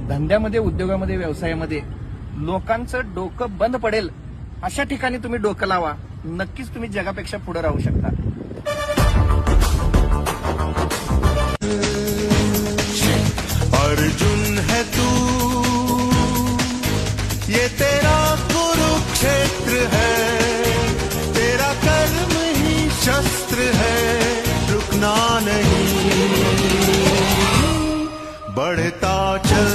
धंद्यामध्ये, उद्योगामध्ये, व्यवसायामध्ये लोकांचं डोकं बंद पडेल अशा ठिकाणी तुम्ही डोकं लावा. नक्कीच तुम्ही जगापेक्षा पुढे राहू शकता. अर्जुन है तू, ये तेरा कुरुक्षेत्र है, तेरा कर्म ही शस्त्र है, रुकना नहीं, बढ़ता चल.